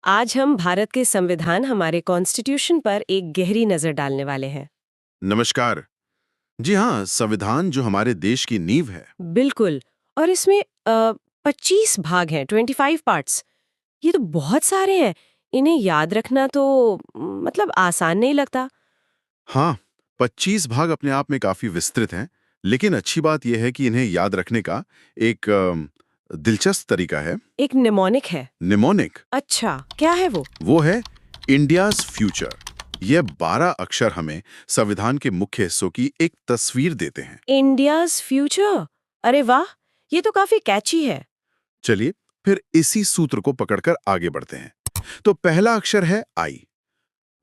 आज हम भारत के संविधान हमारे कॉन्स्टिट्यूशन पर एक गहरी नजर डालने वाले हैं। नमस्कार। जी हाँ, संविधान जो हमारे देश की नींव है। बिल्कुल। और इसमें 25 भाग हैं, 25 पार्ट्स। ये तो बहुत सारे हैं। इन्हें याद रखना तो मतलब आसान नहीं लगता। हाँ, 25 भाग अपने आप में काफी विस्तृत हैं, लेकिन अच्छी बात यह है कि इन्हें याद रखने का एक दिलचस्प तरीका है। एक निमोनिक है। निमोनिक। अच्छा, क्या है वो? वो है इंडियाज फ्यूचर। यह 12 अक्षर हमें संविधान के मुख्य हिस्सों की एक तस्वीर देते हैं। India's future. अरे वाह, ये तो काफी कैची है। चलिए फिर इसी सूत्र को पकड़कर आगे बढ़ते हैं। तो पहला अक्षर है आई।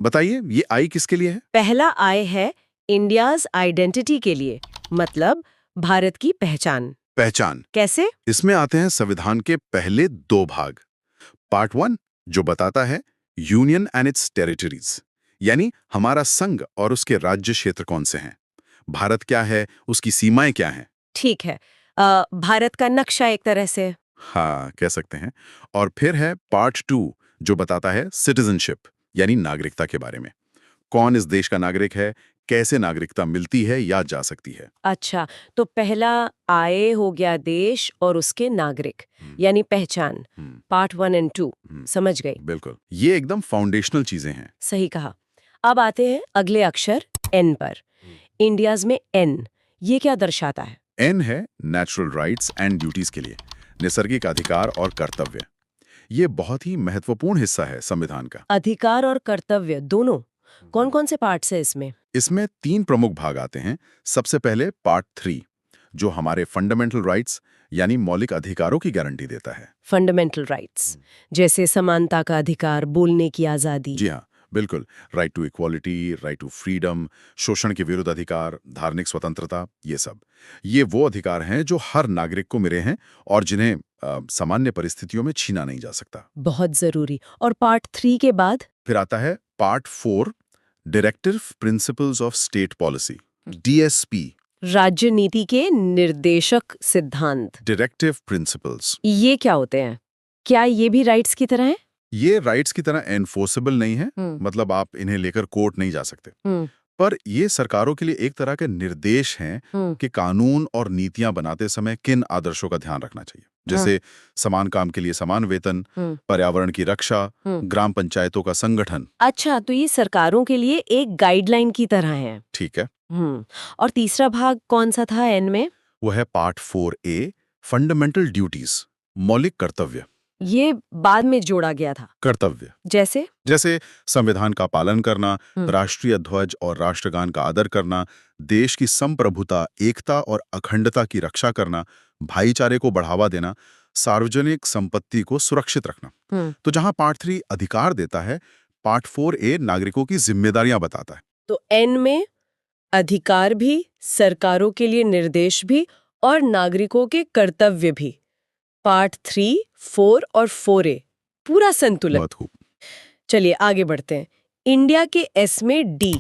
बताइए ये आई किसके लिए है? पहला आई है इंडियाज आइडेंटिटी के लिए, मतलब भारत की पहचान। पहचान। कैसे? इसमें आते हैं संविधान के पहले 2 भाग। पार्ट 1 जो बताता है यूनियन एंड इट्स टेरिटरीज, यानी हमारा संघ और उसके राज्य क्षेत्र कौन से हैं, भारत क्या है, उसकी सीमाएं क्या हैं। ठीक है। भारत का नक्शा एक तरह से। हाँ, कह सकते हैं। और फिर है पार्ट 2 जो बताता है सिटीजनशिप, यानी नागरिकता के बारे में। कौन इस देश का नागरिक है, कैसे नागरिकता मिलती है या जा सकती है। अच्छा, तो पहला आए हो गया देश और उसके नागरिक, यानी पहचान। हम्म, पार्ट 1 एंड 2। हम्म, समझ गई। बिल्कुल, ये एकदम फाउंडेशनल चीजें हैं। सही कहा। अब आते हैं अगले अक्षर एन पर। इंडियाज में एन, ये क्या दर्शाता है? एन है नेचुरल राइट्स एंड ड्यूटीज के लिए, नैसर्गिक अधिकार और कर्तव्य। ये बहुत ही महत्वपूर्ण हिस्सा है संविधान का। अधिकार और कर्तव्य दोनों। कौन कौन से पार्ट्स है इसमें? इसमें 3 प्रमुख भाग आते हैं। सबसे पहले पार्ट 3 जो हमारे फंडामेंटल राइट्स यानी मौलिक अधिकारों की गारंटी देता है। फंडामेंटल राइट्स, जैसे समानता का अधिकार, बोलने की आजादी। जी हाँ, बिल्कुल। Right to equality, right to freedom, शोषण के विरुद्ध अधिकार, धार्मिक स्वतंत्रता, ये सब। ये वो अधिकार हैं जो हर नागरिक को मिले हैं और जिन्हें सामान्य परिस्थितियों में छीना नहीं जा सकता। बहुत जरूरी। और पार्ट 3 के बाद? फिर आता है part 4 directive principles of state policy, DSP. राज्य नीति के निर्देशक सिद्धांत। Directive principles. ये क्या होते हैं? क्या ये भी राइट्स की तरह है? ये राइट्स की तरह एनफोर्सेबल नहीं है, मतलब आप इन्हें लेकर कोर्ट नहीं जा सकते। पर ये सरकारों के लिए एक तरह के निर्देश हैं कि कानून और नीतियां बनाते समय किन आदर्शों का ध्यान रखना चाहिए, जैसे समान काम के लिए समान वेतन, पर्यावरण की रक्षा, ग्राम पंचायतों का संगठन। अच्छा, तो ये सरकारों के लिए एक गाइडलाइन की तरह है। ठीक है। और तीसरा भाग कौन सा था एन में? वो है पार्ट 4A फंडामेंटल ड्यूटीज, मौलिक कर्तव्य। ये बाद में जोड़ा गया था। कर्तव्य जैसे? जैसे संविधान का पालन करना, राष्ट्रीय ध्वज और राष्ट्रगान का आदर करना, देश की संप्रभुता, एकता और अखंडता की रक्षा करना, भाईचारे को बढ़ावा देना, सार्वजनिक संपत्ति को सुरक्षित रखना। तो जहां पार्ट 3 अधिकार देता है, पार्ट 4A नागरिकों की जिम्मेदारियां बताता है। तो एन में अधिकार भी, सरकारों के लिए निर्देश भी और नागरिकों के कर्तव्य भी। पार्ट 3, 4 और 4A पूरा संतुलन। बहुत खूब। चलिए आगे बढ़ते हैं। इंडिया के एस में डी।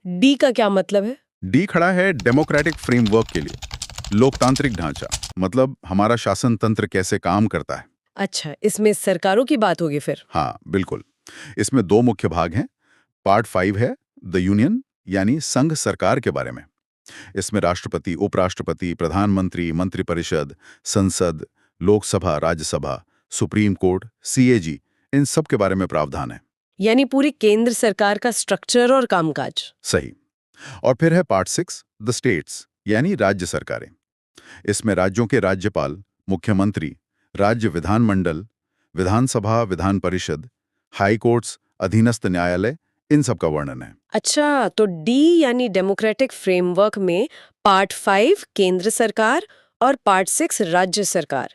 डी का क्या मतलब है? डी खड़ा है डेमोक्रेटिक फ्रेमवर्क के लिए, लोकतांत्रिक ढांचा, मतलब हमारा शासन तंत्र कैसे काम करता है। अच्छा, इसमें सरकारों की बात होगी फिर? हाँ, बिल्कुल। इसमें 2 मुख्य भाग हैं। पार्ट 5 है द यूनियन, यानी संघ सरकार के बारे में। इसमें राष्ट्रपति, उपराष्ट्रपति, प्रधानमंत्री, मंत्रिपरिषद, संसद, Lok Sabha, Rajya Sabha, supreme court, CAG, इन सब के बारे में प्रावधान है। यानी पूरी केंद्र सरकार का स्ट्रक्चर और कामकाज। सही। और फिर है पार्ट 6 द स्टेट्स, यानी राज्य सरकारें। इसमें राज्यों के राज्यपाल, मुख्यमंत्री, राज्य विधानमंडल, विधानसभा, विधान परिषद, हाई कोर्ट्स, अधीनस्थ न्यायालय, इन सब का वर्णन है। अच्छा, तो डी यानी डेमोक्रेटिक फ्रेमवर्क में पार्ट 5 केंद्र सरकार और पार्ट 6 राज्य सरकार।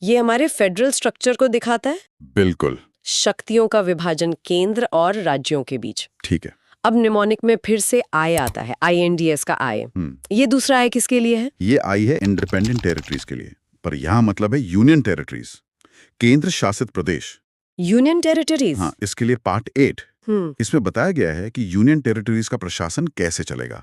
ये हमारे फेडरल स्ट्रक्चर को दिखाता है। बिल्कुल। शक्तियों का विभाजन केंद्र और राज्यों के बीच। ठीक है। अब निमोनिक में फिर से आई आता है, INDS का आई। ये दूसरा आई किसके लिए है? ये आई है इंडिपेंडेंट टेरिटरीज के लिए, पर यहाँ मतलब है यूनियन टेरिटरीज, केंद्र शासित प्रदेश। Union territories? हाँ, इसके लिए पार्ट 8 इसमें बताया गया है कि यूनियन टेरिटरीज का प्रशासन कैसे चलेगा।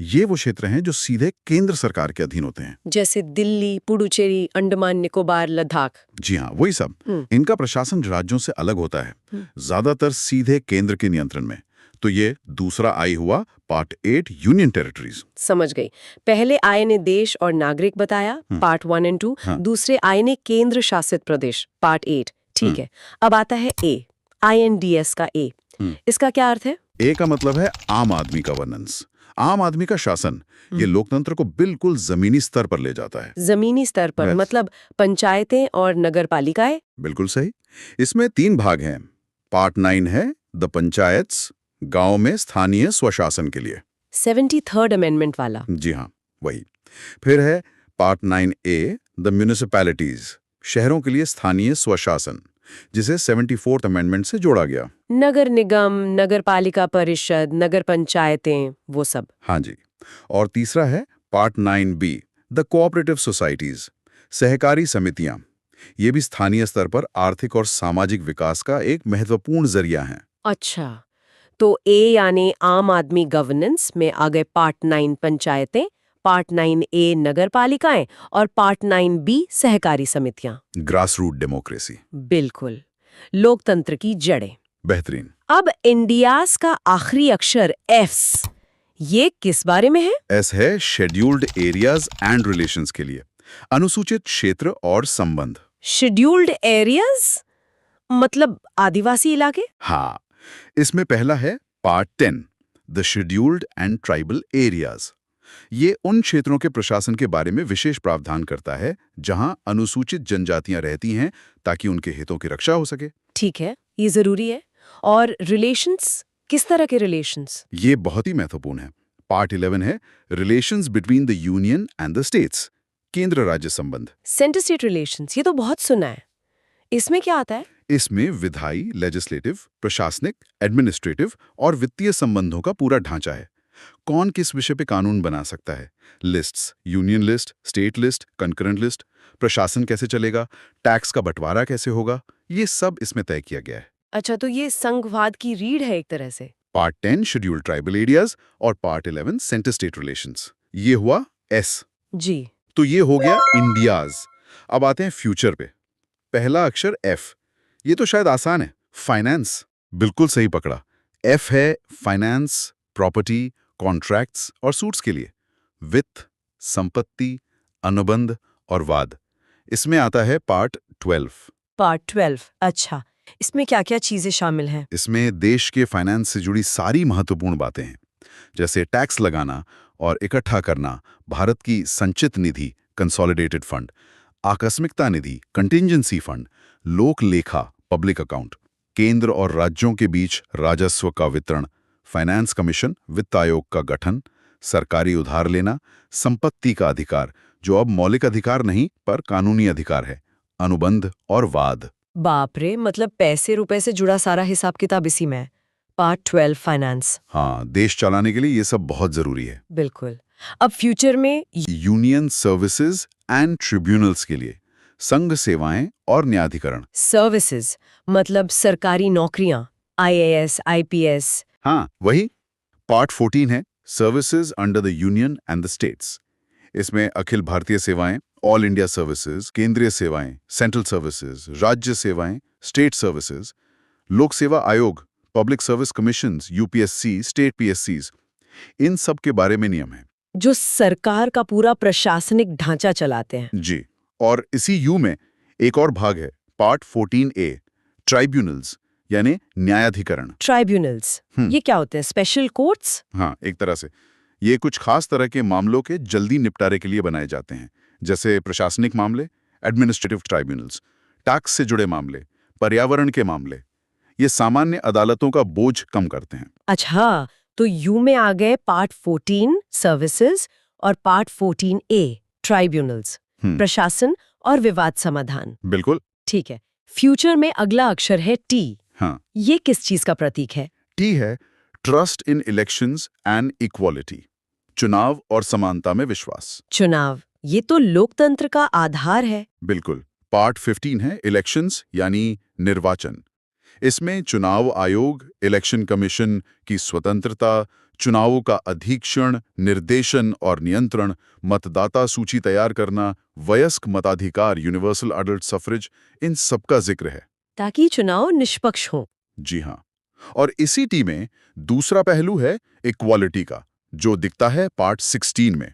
ये वो क्षेत्र हैं जो सीधे केंद्र सरकार के अधीन होते हैं। जैसे दिल्ली, पुडुचेरी, अंडमान निकोबार, लद्दाख। जी हाँ, वही सब। इनका प्रशासन राज्यों से अलग होता है, ज्यादातर सीधे केंद्र के नियंत्रण में। तो ये दूसरा आई हुआ पार्ट 8 यूनियन टेरिटरीज। समझ गई। पहले आय ने देश और नागरिक बताया, पार्ट 1 और 2। दूसरे आय ने केंद्र शासित प्रदेश, पार्ट 8। ठीक है। अब आता है ए, INDS का ए। इसका क्या अर्थ है? ए का मतलब है आम आदमी का वर्नेंस, आम आदमी का शासन। ये लोकतंत्र को बिल्कुल जमीनी स्तर पर ले जाता है। जमीनी स्तर पर मतलब पंचायतें और नगर पालिकाएं? बिल्कुल सही। इसमें 3 भाग हैं। पार्ट 9 है द पंचायत्स, गांव में स्थानीय स्वशासन के लिए। 73rd अमेंडमेंट वाला। जी हाँ, वही। फिर है पार्ट 9A द म्युनिसिपैलिटीज, शहरों के लिए स्थानीय स्वशासन, जिसे 74th अमेंडमेंट से जोड़ा गया। नगर निगम, नगर पालिका परिषद, नगर पंचायतें, वो सब। हाँ जी। और तीसरा है part 9B the cooperative societies, सहकारी समितियां। ये भी स्थानीय स्तर पर आर्थिक और सामाजिक विकास का एक महत्वपूर्ण जरिया है। अच्छा, तो ए यानी आम आदमी गवर्नेंस में आ गए पार्ट 9 पंचायतें, पार्ट 9A नगर पालिकाएं और पार्ट 9B सहकारी समितियां। Grass root democracy. बिल्कुल, लोकतंत्र की जड़ें। बेहतरीन। अब इंडियाज का आखिरी अक्षर एस, ये किस बारे में है? एस है शेड्यूल्ड एरियाज एंड रिलेशंस के लिए, अनुसूचित क्षेत्र और संबंध। शेड्यूल्ड एरियाज मतलब आदिवासी इलाके? हाँ, इसमें पहला है part 10 the scheduled and tribal areas. ये उन क्षेत्रों के प्रशासन के बारे में विशेष प्रावधान करता है जहां अनुसूचित जनजातियां रहती हैं, ताकि उनके हितों की रक्षा हो सके। ठीक है, ये जरूरी है। और रिलेशंस, किस तरह के रिलेशंस? ये बहुत ही महत्वपूर्ण है। पार्ट 11 है relations between the union and the states, केंद्र राज्य संबंध। सेंटर स्टेट रिलेशंस, ये तो बहुत सुना है। इसमें क्या आता है? इसमें विधायी, लेजिस्लेटिव, प्रशासनिक, एडमिनिस्ट्रेटिव और वित्तीय संबंधों का पूरा ढांचा है। कौन किस विषय पे कानून बना सकता है, lists, union list, state list, concurrent list, प्रशासन कैसे चलेगा, टैक्स का बंटवारा कैसे होगा, ये सब इसमें तय किया गया है। अच्छा, तो ये संघवाद की रीढ़ है एक तरह से। पार्ट 10 शेड्यूल्ड ट्राइबल एरियाज और पार्ट 11 सेंटर स्टेट रिलेशंस। ये हुआ एस। जी। तो ये हो गया इंडियाज। अब आते हैं फ्यूचर पे। पहला अक्षर एफ। ये तो शायद आसान है, फाइनेंस। बिल्कुल सही पकड़ा। एफ है फाइनेंस, प्रॉपर्टी, कॉन्ट्रैक्ट्स और सूट्स के लिए। वित्त, संपत्ति, अनुबंध और वाद। इसमें आता है पार्ट 12। पार्ट 12, अच्छा। इसमें क्या क्या चीजें शामिल हैं? इसमें देश के फाइनेंस से जुड़ी सारी महत्वपूर्ण बातें हैं, जैसे टैक्स लगाना और इकट्ठा करना, भारत की संचित निधि, कंसोलिडेटेड फंड, आकस्मिकता निधि, कंटिंजेंसी फंड, लोक लेखा, पब्लिक अकाउंट, केंद्र और राज्यों के बीच राजस्व का वितरण, फाइनेंस कमीशन, वित्त आयोग का गठन, सरकारी उधार लेना, संपत्ति का अधिकार, जो अब मौलिक अधिकार नहीं पर कानूनी अधिकार है, अनुबंध और वाद। बाप रे, मतलब पैसे रुपए से जुड़ा सारा हिसाब किताब इसी में है। Part 12 finance. हाँ, देश चलाने के लिए ये सब बहुत जरूरी है। बिल्कुल। अब फ्यूचर में यूनियन सर्विसेज एंड ट्रिब्यूनल्स के लिए, संघ सेवाएं और न्यायाधिकरण। सर्विसेज मतलब सरकारी नौकरियां, IAS, IPS। हाँ, वही। पार्ट 14 है services under the union and the states. इसमें अखिल भारतीय सेवाएं, ऑल इंडिया सर्विसेज, केंद्रीय सेवाएं, सेंट्रल सर्विसेज, राज्य सेवाएं, स्टेट सर्विसेज, लोक सेवा आयोग, public service commissions, UPSC, state PSCs, इन सब के बारे में नियम है, जो सरकार का पूरा प्रशासनिक ढांचा चलाते हैं। जी। और इसी यू में एक और भाग है, पार्ट 14A ट्राइब्यूनल्स, यानी न्यायाधिकरण। ट्राइब्यूनल्स, ये क्या होते हैं? Special courts? हाँ, एक तरह से ये कुछ खास तरह के मामलों के जल्दी निपटारे के लिए बनाए जाते हैं, जैसे प्रशासनिक मामले, एडमिनिस्ट्रेटिव ट्राइब्यूनल्स, टैक्स से जुड़े मामले, पर्यावरण के मामले। ये सामान्य अदालतों का बोझ कम करते हैं। अच्छा, तो यू में आ गए पार्ट 14 सर्विसेज और पार्ट 14A ट्राइब्यूनल्स, प्रशासन और विवाद समाधान। बिल्कुल ठीक है। फ्यूचर में अगला अक्षर है टी। हाँ, ये किस चीज का प्रतीक है? टी है trust in elections and equality, चुनाव और समानता में विश्वास। चुनाव, ये तो लोकतंत्र का आधार है। बिल्कुल। पार्ट 15 है इलेक्शंस यानी निर्वाचन। इसमें चुनाव आयोग, इलेक्शन कमीशन की स्वतंत्रता, चुनावों का अधीक्षण, निर्देशन और नियंत्रण, मतदाता सूची तैयार करना, वयस्क मताधिकार यूनिवर्सल अडल्ट सफरेज, इन सबका जिक्र है। ताकि चुनाव निष्पक्ष हो। जी हाँ। और इसी टी में दूसरा पहलू है इक्वालिटी का, जो दिखता है पार्ट 16 में।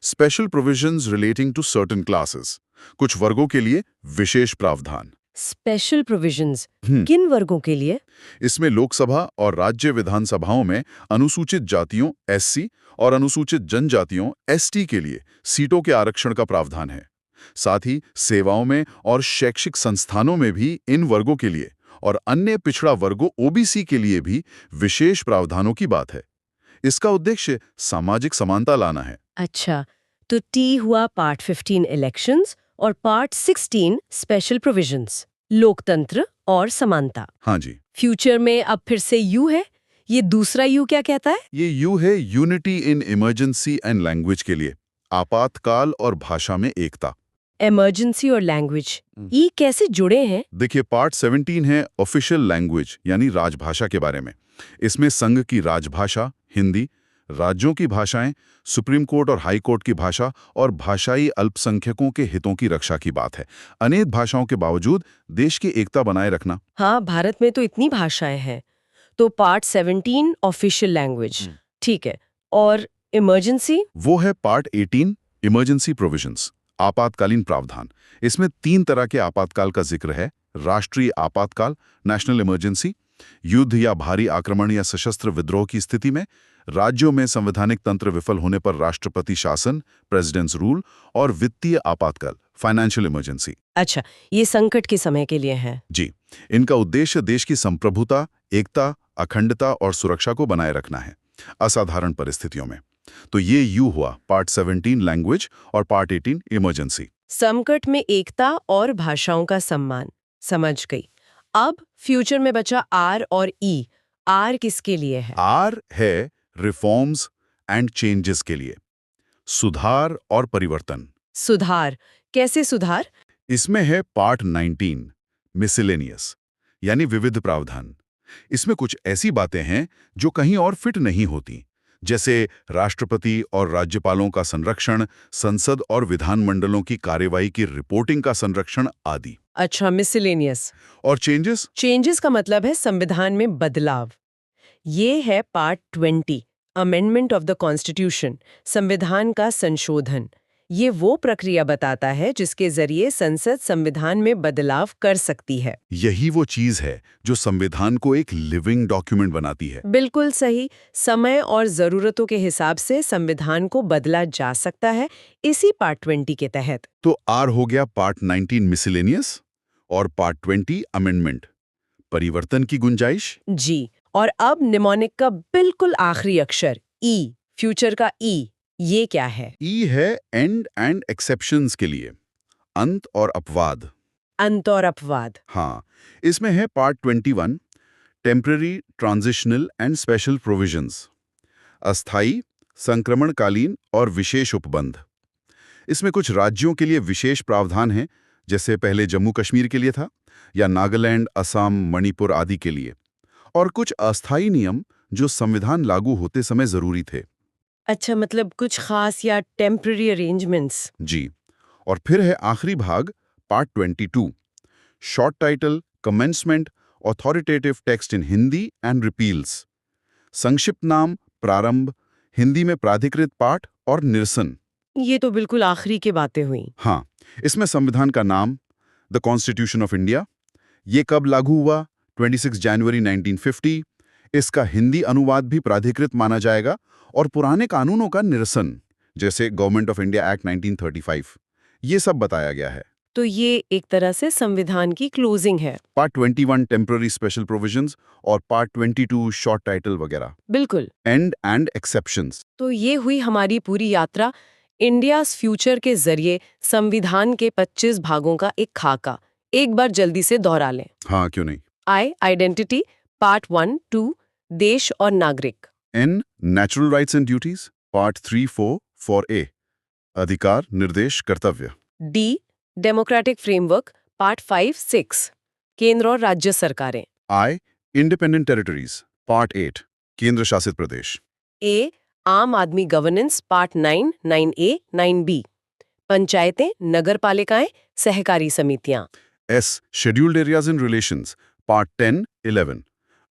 Special provisions relating to certain classes, कुछ वर्गों के लिए विशेष प्रावधान। स्पेशल प्रोविजंस किन वर्गों के लिए? इसमें लोकसभा और राज्य विधानसभाओं में अनुसूचित जातियों एससी और अनुसूचित जनजातियों एसटी के लिए सीटों के आरक्षण का प्रावधान है। साथ ही सेवाओं में और शैक्षिक संस्थानों में भी इन वर्गों के लिए और अन्य पिछड़ा वर्गों ओबीसी के लिए भी विशेष प्रावधानों की बात है। इसका उद्देश्य सामाजिक समानता लाना है। अच्छा, तो टी हुआ पार्ट 15 इलेक्शंस और पार्ट 16 स्पेशल प्रोविजंस, लोकतंत्र और समानता। हाँ जी। फ्यूचर में अब फिर से यू है। ये दूसरा यू क्या कहता है? ये यू है unity in emergency and language के लिए, आपातकाल और भाषा में एकता। इमरजेंसी और लैंग्वेज, ये कैसे जुड़े हैं? देखिए, पार्ट 17 है ऑफिशियल लैंग्वेज यानी राजभाषा के बारे में। इसमें संघ की राजभाषा हिंदी, राज्यों की भाषाएं, सुप्रीम कोर्ट और हाई कोर्ट की भाषा और भाषाई अल्पसंख्यकों के हितों की रक्षा की बात है। अनेक भाषाओं के बावजूद देश की एकता बनाए रखना। हाँ, भारत में तो इतनी भाषाएं हैं। तो पार्ट 17 ऑफिशियल लैंग्वेज, ठीक है। और इमरजेंसी? वो है पार्ट 18 इमरजेंसी प्रोविजंस, आपातकालीन प्रावधान। इसमें 3 तरह के आपातकाल का जिक्र है। राष्ट्रीय आपातकाल, नेशनल इमरजेंसी, युद्ध या भारी आक्रमण या सशस्त्र विद्रोह की स्थिति में, राज्यों में संवैधानिक तंत्र विफल होने पर राष्ट्रपति शासन, प्रेसिडेंट्स रूल, और वित्तीय आपातकाल, फाइनेंशियल इमरजेंसी। अच्छा, ये संकट के समय के लिए है। जी, इनका उद्देश्य देश की संप्रभुता, एकता, अखंडता और सुरक्षा को बनाए रखना है असाधारण परिस्थितियों में। तो ये यू हुआ पार्ट 17 लैंग्वेज और पार्ट 18 इमरजेंसी। संकट में एकता और भाषाओं का सम्मान, समझ गई। अब फ्यूचर में बचा आर और ई। आर किसके लिए है? आर है रिफॉर्म्स एंड चेंजेस के लिए, सुधार और परिवर्तन। सुधार, कैसे सुधार? इसमें है पार्ट 19 मिसलेनियस यानी विविध प्रावधान। इसमें कुछ ऐसी बातें हैं जो कहीं और फिट नहीं होती, जैसे राष्ट्रपति और राज्यपालों का संरक्षण, संसद और विधानमंडलों की कार्यवाही की रिपोर्टिंग का संरक्षण आदि। अच्छा, मिसलेनियस। और चेंजेस? चेंजेस का मतलब है संविधान में बदलाव। ये है part 20 amendment of the constitution, संविधान का संशोधन। ये वो प्रक्रिया बताता है जिसके जरिए संसद संविधान में बदलाव कर सकती है। यही वो चीज है जो संविधान को एक लिविंग डॉक्यूमेंट बनाती है। बिल्कुल सही। समय और जरूरतों के हिसाब से संविधान को बदला जा सकता है इसी पार्ट 20 के तहत। तो आर हो गया पार्ट 19 मिसलेनियस और पार्ट 20 अमेंडमेंट, परिवर्तन की गुंजाइश। जी, और अब निमोनिक का बिल्कुल आखिरी अक्षर ई, फ्यूचर का ई, ये क्या है? ई है एंड एंड एक्सेप्शंस के लिए, अंत और अपवाद। अंत और अपवाद। हाँ, इसमें है part 21 temporary, transitional and special provisions, अस्थाई, संक्रमणकालीन और विशेष उपबंध। इसमें कुछ राज्यों के लिए विशेष प्रावधान हैं, जैसे पहले जम्मू कश्मीर के लिए था, या नागालैंड, असम, मणिपुर आदि के लिए, और कुछ अस्थायी नियम जो संविधान लागू होते समय जरूरी थे। अच्छा, मतलब कुछ खास या टेम्पररी अरेंजमेंट्स। जी, और फिर है आखिरी भाग part 22 short title, commencement, authoritative text in Hindi and repeals, संक्षिप्त नाम, प्रारंभ, हिंदी में प्राधिकृत पाठ और निरसन। ये तो बिल्कुल आखिरी की बातें हुई। हाँ, इसमें संविधान का नाम, द कॉन्स्टिट्यूशन ऑफ इंडिया, ये कब लागू हुआ, 26 जनवरी 1950, इसका हिंदी अनुवाद भी प्राधिकृत माना जाएगा, और पुराने कानूनों का निरसन, जैसे गवर्नमेंट ऑफ इंडिया एक्ट 1935, ये सब बताया गया है। तो ये एक तरह से संविधान की क्लोजिंग है। पार्ट 21 टेम्पररी स्पेशल प्रोविजंस और पार्ट 22 शॉर्ट टाइटल वगैरह, बिल्कुल। And and exceptions. तो ये हुई हमारी पूरी यात्रा इंडियाज़ फ्यूचर के जरिए संविधान के 25 भागों का एक खाका। एक बार जल्दी से दोहरा लें। हाँ, क्यों नहीं। आई, आइडेंटिटी, पार्ट 1, 2, देश और नागरिक। एन, natural rights and duties, part 3, 4, 4A, अधिकार, निर्देश, कर्तव्य। डी, डेमोक्रेटिक फ्रेमवर्क, पार्ट 5, 6, केंद्र और राज्य सरकारें। I. Independent Territories, Part 8, केंद्र शासित प्रदेश. ए आम आदमी गवर्नेंस पार्ट 9, 9A, 9B, पंचायतें, नगरपालिकाएं, सहकारी समितियां. S. Scheduled Areas and Relations, Part 10, 11,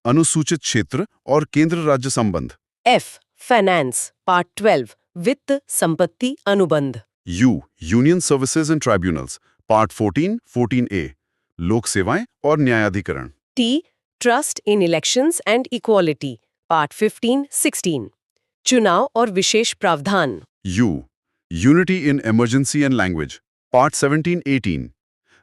अनुसूचित क्षेत्र और केंद्र राज्य संबंध. एफ फाइनेंस पार्ट 12, वित्त संपत्ति अनुबंध. U. Union Services and Tribunals, Part 14, 14A, लोक सेवाएं और न्यायाधिकरण. T trust in elections and equality part 15, 16, चुनाव और विशेष प्रावधान. U. Unity in Emergency and Language, Part 17, 18,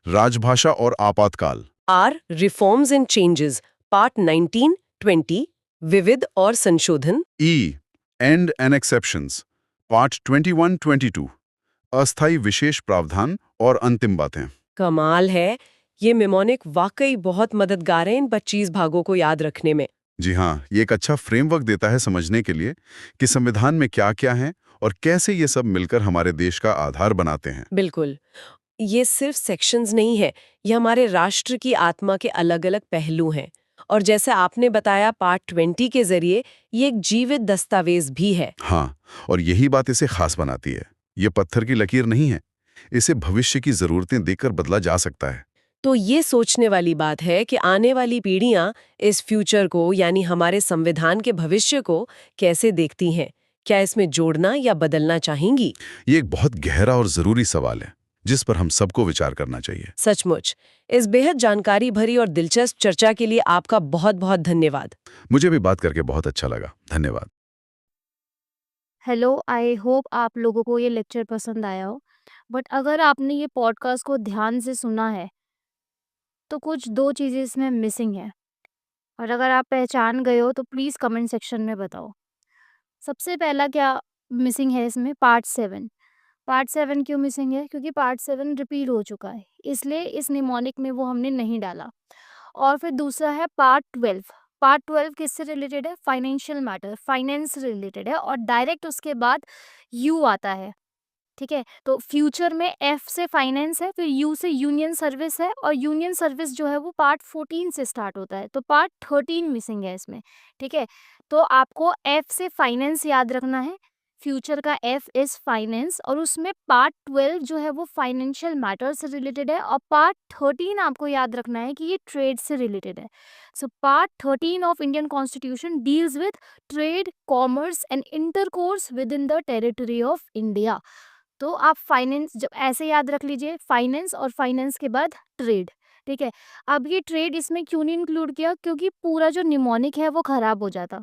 राजभाषा और आपातकाल. Are reforms and changes part 19, 20, विविध और संशोधन. E. End and Exceptions, Part 21, 22, अस्थायी विशेष प्रावधान और अंतिम बातें. कमाल है, ये मेमोनिक वाकई बहुत मददगार है इन 25 भागों को याद रखने में. जी हाँ, ये एक अच्छा फ्रेमवर्क देता है समझने के लिए कि संविधान में क्या-क्या है और कैसे ये सब मिलकर हमारे देश का आधार बनाते हैं. बिल्कुल. ये सिर्फ सेक्शंस नहीं है, ये हमारे राष्ट्र की आत्मा के अलग-अलग पहलू हैं. और जैसे आपने बताया पार्ट 20 के जरिए ये एक जीवित दस्तावेज भी है. हाँ, और यही बात इसे खास बनाती है. ये पत्थर की लकीर नहीं है. इसे भविष्य की जरूरतें देखकर बदला जा सकता है. तो ये सोचने वाली बात है कि आने वाली पीढ़ियां इस फ्यूचर को यानी हमारे संविधान के भविष्य को कैसे देखती हैं. क्या इसमें जोड़ना या बदलना चाहेंगी? ये एक बहुत गहरा और जरूरी सवाल है जिस पर हम सबको विचार करना चाहिए. सचमुच इस बेहद जानकारी भरी और दिलचस्प चर्चा के लिए आपका बहुत बहुत धन्यवाद. मुझे भी बात करके बहुत अच्छा लगा. धन्यवाद. हेलो, आई होप आप लोगों को ये लेक्चर पसंद आया हो। बट अगर आपने ये पॉडकास्ट को ध्यान से सुना है तो कुछ 2 चीज़ें इसमें मिसिंग है, और अगर आप पहचान गए हो तो प्लीज़ कमेंट सेक्शन में बताओ। सबसे पहला क्या मिसिंग है इसमें, पार्ट 7। पार्ट 7 क्यों मिसिंग है? क्योंकि पार्ट 7 रिपीट हो चुका है, इसलिए इस निमोनिक में वो हमने नहीं डाला। और फिर दूसरा है पार्ट 12। पार्ट 12 किससे रिलेटेड है? फाइनेंशियल मैटर, फाइनेंस से रिलेटेड है, और डायरेक्ट उसके बाद यू आता है। ठीक है, तो फ्यूचर में एफ से फाइनेंस है, फिर यू से यूनियन सर्विस है, और यूनियन सर्विस जो है वो पार्ट 14 से स्टार्ट होता है, तो पार्ट 13 मिसिंग है इसमें। ठीक है, तो आपको एफ से फाइनेंस याद रखना है, फ्यूचर का एफ इज फाइनेंस, और उसमें पार्ट 12 जो है वो फाइनेंशियल मैटर से रिलेटेड है, और पार्ट 13 आपको याद रखना है कि ये ट्रेड से रिलेटेड है। So part 13 of Indian constitution deals with trade, commerce and intercourse with in the territory of India. तो आप फाइनेंस जब ऐसे याद रख लीजिए, फाइनेंस और फाइनेंस के बाद ट्रेड। ठीक है, अब ये ट्रेड इसमें क्यों नहीं इंक्लूड किया? क्योंकि पूरा जो निमोनिक है वो खराब हो जाता।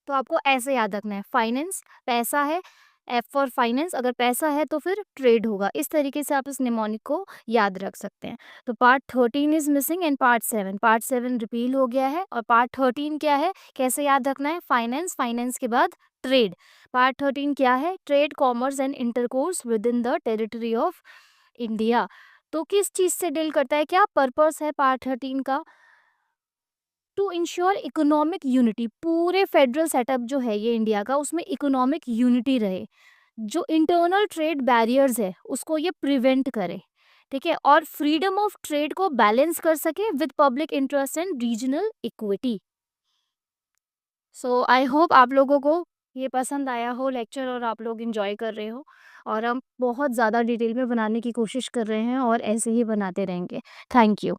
तो आपको ऐसे याद रखना है, फाइनेंस पैसा है, एफ फॉर फाइनेंस, अगर पैसा है तो फिर ट्रेड होगा। इस तरीके से आप इस निमोनिक को याद रख सकते हैं। तो part 13 is missing and part 7 repeal हो गया है, और पार्ट 13 क्या है, कैसे याद रखना है? फाइनेंस, फाइनेंस के बाद ट्रेड। पार्ट 13 क्या है? Trade, commerce and intercourse with in the territory of India. तो किस चीज से डील करता है, क्या पर्पस है पार्ट 13 का? To ensure economic unity. पूरे फेडरल सेटअप जो है ये इंडिया का, उसमें इकोनॉमिक यूनिटी रहे, जो इंटरनल ट्रेड बैरियर्स है उसको ये प्रिवेंट करे। ठीक है, और फ्रीडम ऑफ ट्रेड को बैलेंस कर सके with public interest and regional equity. So I hope आप लोगों को ये पसंद आया हो लेक्चर, और आप लोग इंजॉय कर रहे हो, और हम बहुत ज़्यादा डिटेल में बनाने की कोशिश कर रहे हैं और ऐसे ही बनाते रहेंगे। Thank you.